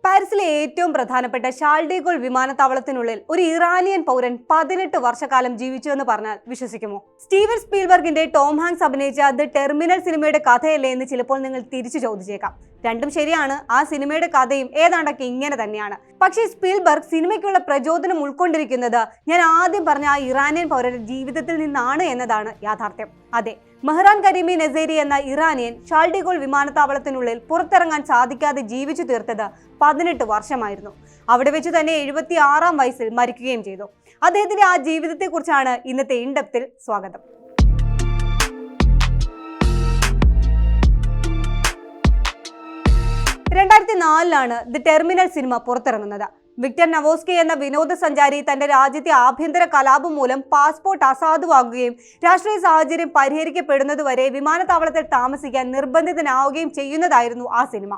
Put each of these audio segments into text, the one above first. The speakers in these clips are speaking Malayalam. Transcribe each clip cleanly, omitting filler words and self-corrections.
പാരീസിലെ ഏറ്റവും പ്രധാനപ്പെട്ട ഷാർൽ ഡി ഗോൾ വിമാനത്താവളത്തിനുള്ളിൽ ഒരു ഇറാനിയൻ പൗരൻ 18 വർഷക്കാലം ജീവിച്ചു എന്ന് പറഞ്ഞാൽ വിശ്വസിക്കുമോ? സ്റ്റീവൻ സ്പീൽബർഗിന്റെ ടോം ഹാങ്ക്സ് അഭിനയിച്ച ദി ടെർമിനൽ സിനിമയുടെ കഥയല്ലേ എന്ന് ചിലപ്പോൾ നിങ്ങൾ തിരിച്ചു ചോദിച്ചേക്കാം. രണ്ടും ശരിയാണ്. ആ സിനിമയുടെ കഥയും ഏതാണ്ടൊക്കെ ഇങ്ങനെ തന്നെയാണ്. പക്ഷേ സ്പീൽബർഗ് സിനിമയ്ക്കുള്ള പ്രചോദനം ഉൾക്കൊണ്ടിരിക്കുന്നത് ഞാൻ ആദ്യം പറഞ്ഞ ആ ഇറാനിയൻ പൗരന്റെ ജീവിതത്തിൽ നിന്നാണ് എന്നതാണ് യാഥാർത്ഥ്യം. അതെ, മെഹ്റാൻ കരീമി നെസേരി എന്ന ഇറാനിയൻ ഷാർൽ ഡി ഗോൾ വിമാനത്താവളത്തിനുള്ളിൽ പുറത്തിറങ്ങാൻ സാധിക്കാതെ ജീവിച്ചു തീർത്തത് 18 വർഷമായിരുന്നു. അവിടെ വെച്ച് തന്നെ 76-ാം വയസ്സിൽ മരിക്കുകയും ചെയ്തു. അദ്ദേഹത്തിന്റെ ആ ജീവിതത്തെക്കുറിച്ചാണ് ഇന്നത്തെ ഇൻഡെപ്തിൽ സ്വാഗതം. 2004 ദി ടെർമിനൽ സിനിമ പുറത്തിറങ്ങുന്നത്. വിക്ടർ നവോസ്കി എന്ന വിനോദസഞ്ചാരി തന്റെ രാജ്യത്തെ ആഭ്യന്തര കലാപം മൂലം പാസ്പോർട്ട് അസാധുവാകുകയും രാഷ്ട്രീയ സാഹചര്യം പരിഹരിക്കപ്പെടുന്നതുവരെ വിമാനത്താവളത്തിൽ താമസിക്കാൻ നിർബന്ധിതനാവുകയും ചെയ്യുന്നതായിരുന്നു ആ സിനിമ.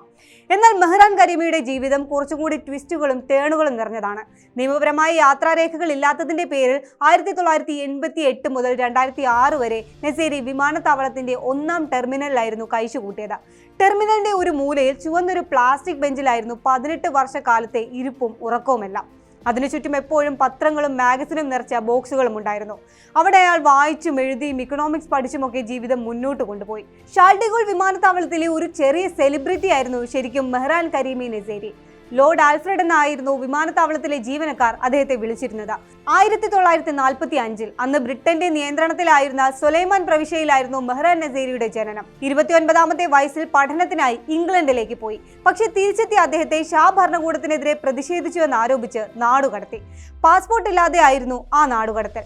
എന്നാൽ മെഹ്റാൻ കരീമിയുടെ ജീവിതം കുറച്ചുകൂടി ട്വിസ്റ്റുകളും ടേണുകളും നിറഞ്ഞതാണ്. നിയമപരമായ യാത്രാരേഖകൾ ഇല്ലാത്തതിന്റെ പേരിൽ 1988 മുതൽ 2006 വരെ നെസേരി വിമാനത്താവളത്തിന്റെ 1-ാം ടെർമിനലിലായിരുന്നു കഴിച്ചുകൂട്ടിയത്. ടെർമിനലിന്റെ ഒരു മൂലയിൽ ചുവന്നൊരു പ്ലാസ്റ്റിക് ബെഞ്ചിലായിരുന്നു 18 വർഷക്കാലത്തെ ഇരിപ്പും ഉറക്കവുമെല്ലാം. അതിനു ചുറ്റും എപ്പോഴും പത്രങ്ങളും മാഗസിനും നിറച്ച ബോക്സുകളും ഉണ്ടായിരുന്നു. അവിടെ അയാൾ വായിച്ചും എഴുതിയും ഇക്കണോമിക്സ് പഠിച്ചുമൊക്കെ ജീവിതം മുന്നോട്ട് കൊണ്ടുപോയി. ഷാർൽ ഡി ഗോൾ വിമാനത്താവളത്തിലെ ഒരു ചെറിയ സെലിബ്രിറ്റി ആയിരുന്നു ശരിക്കും മെഹ്റാൻ കരീമി നെസേരി. ലോർഡ് ആൽഫ്രഡ് എന്നായിരുന്നു വിമാനത്താവളത്തിലെ ജീവനക്കാർ അദ്ദേഹത്തെ വിളിച്ചിരുന്നത്. 1945 അന്ന് ബ്രിട്ടന്റെ നിയന്ത്രണത്തിലായിരുന്ന സൊലൈമാൻ പ്രവിശ്യയിലായിരുന്നു മെഹ്റാൻ നെസേരിയുടെ ജനനം. 29-ാമത്തെ വയസ്സിൽ പഠനത്തിനായി ഇംഗ്ലണ്ടിലേക്ക് പോയി. പക്ഷേ തിരിച്ചെത്തിയ അദ്ദേഹത്തെ ഷാ ഭരണകൂടത്തിനെതിരെ പ്രതിഷേധിച്ചുവെന്ന് ആരോപിച്ച് നാടുകടത്തി. പാസ്പോർട്ട് ഇല്ലാതെ ആയിരുന്നു ആ നാടുകടത്തൽ.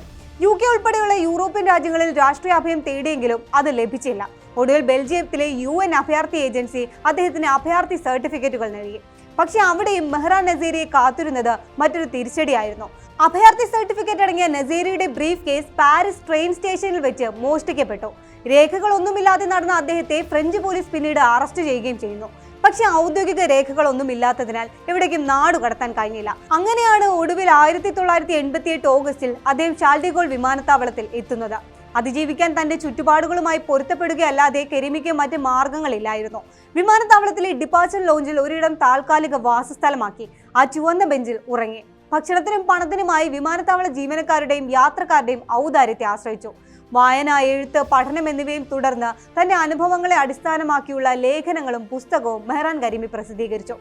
UK ഉൾപ്പെടെയുള്ള യൂറോപ്യൻ രാജ്യങ്ങളിൽ രാഷ്ട്രീയ അഭയം തേടിയെങ്കിലും അത് ലഭിച്ചില്ല. ഒടുവിൽ ബെൽജിയത്തിലെ UN അഭയാർത്ഥി ഏജൻസി അദ്ദേഹത്തിന് അഭയാർത്ഥി സർട്ടിഫിക്കറ്റുകൾ നൽകി. പക്ഷെ അവിടെയും മെഹ്റാൻ നെസേരിയെ കാത്തിരുന്നത് മറ്റൊരു തിരിച്ചടിയായിരുന്നു. അഭയാർത്ഥി സർട്ടിഫിക്കറ്റ് അടങ്ങിയ നെസേരിയുടെ ബ്രീഫ് കേസ് പാരീസ് ട്രെയിൻ സ്റ്റേഷനിൽ വെച്ച് മോഷ്ടിക്കപ്പെട്ടു. രേഖകളൊന്നുമില്ലാതെ നടന്ന അദ്ദേഹത്തെ ഫ്രഞ്ച് പോലീസ് പിന്നീട് അറസ്റ്റ് ചെയ്യുകയും ചെയ്യുന്നു. പക്ഷെ ഔദ്യോഗിക രേഖകളൊന്നും ഇല്ലാത്തതിനാൽ എവിടേക്കും നാടുകടത്താൻ കഴിഞ്ഞില്ല. അങ്ങനെയാണ് ഒടുവിൽ 1988 ഓഗസ്റ്റിൽ അദ്ദേഹം ഷാർൽ ഡി ഗോൾ വിമാനത്താവളത്തിൽ എത്തുന്നത്. അതിജീവിക്കാൻ തന്റെ ചുറ്റുപാടുകളുമായി പൊരുത്തപ്പെടുകയല്ലാതെ കരീമിക്ക് മറ്റ് മാർഗങ്ങളില്ലായിരുന്നു. വിമാനത്താവളത്തിലെ ഡിപ്പാച്ചർ ലോഞ്ചിൽ ഒരിടം താൽക്കാലിക വാസസ്ഥലമാക്കി ആ ചുവന്ന ബെഞ്ചിൽ ഉറങ്ങി. ഭക്ഷണത്തിനും പണത്തിനുമായി വിമാനത്താവള ജീവനക്കാരുടെയും യാത്രക്കാരുടെയും ഔദാര്യത്തെ ആശ്രയിച്ചു. വായന, എഴുത്ത്, പഠനം എന്നിവയും തുടർന്ന് തന്റെ അനുഭവങ്ങളെ അടിസ്ഥാനമാക്കിയുള്ള ലേഖനങ്ങളും പുസ്തകവും മെഹ്റാൻ കരീമി പ്രസിദ്ധീകരിച്ചു.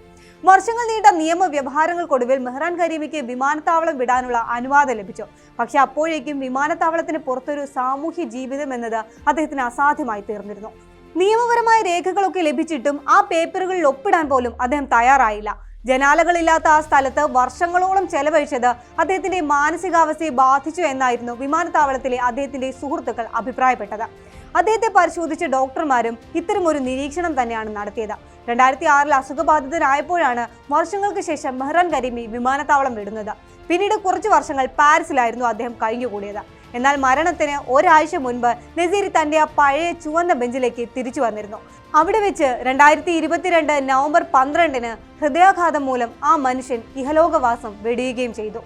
വർഷങ്ങൾ നീണ്ട നിയമവ്യവഹാരങ്ങൾക്കൊടുവിൽ മെഹ്റാൻ കരീമിക്ക് വിമാനത്താവളം വിടാനുള്ള അനുവാദം ലഭിച്ചു. പക്ഷെ അപ്പോഴേക്കും വിമാനത്താവളത്തിന് പുറത്തൊരു സാമൂഹ്യ ജീവിതം എന്നത് അദ്ദേഹത്തിന് അസാധ്യമായി തീർന്നിരുന്നു. നിയമപരമായ രേഖകളൊക്കെ ലഭിച്ചിട്ടും ആ പേപ്പറുകളിൽ ഒപ്പിടാൻ പോലും അദ്ദേഹം തയ്യാറായില്ല. ജനാലകളില്ലാത്ത ആ സ്ഥലത്ത് വർഷങ്ങളോളം ചെലവഴിച്ചത് അദ്ദേഹത്തിന്റെ മാനസികാവസ്ഥയെ ബാധിച്ചു എന്നായിരുന്നു വിമാനത്താവളത്തിലെ അദ്ദേഹത്തിന്റെ സുഹൃത്തുക്കൾ അഭിപ്രായപ്പെട്ടത്. അദ്ദേഹത്തെ പരിശോധിച്ച ഡോക്ടർമാരും ഇത്തരമൊരു നിരീക്ഷണം തന്നെയാണ് നടത്തിയത്. 2006 അസുഖബാധിതനായപ്പോഴാണ് വർഷങ്ങൾക്ക് ശേഷം മെഹ്റാൻ കരീമി വിമാനത്താവളം വിടുന്നത്. പിന്നീട് കുറച്ചു വർഷങ്ങൾ പാരീസിലായിരുന്നു അദ്ദേഹം കഴിഞ്ഞുകൂടിയത്. എന്നാൽ മരണത്തിന് ഒരാഴ്ച മുൻപ് നെസേരി തന്റെ ആ പഴയ ചുവന്ന ബെഞ്ചിലേക്ക് തിരിച്ചു വന്നിരുന്നു. അവിടെ വെച്ച് 2022 നവംബർ 12 ഹൃദയാഘാതം മൂലം ആ മനുഷ്യൻ ഇഹലോകവാസം വെടിയുകയും ചെയ്തു.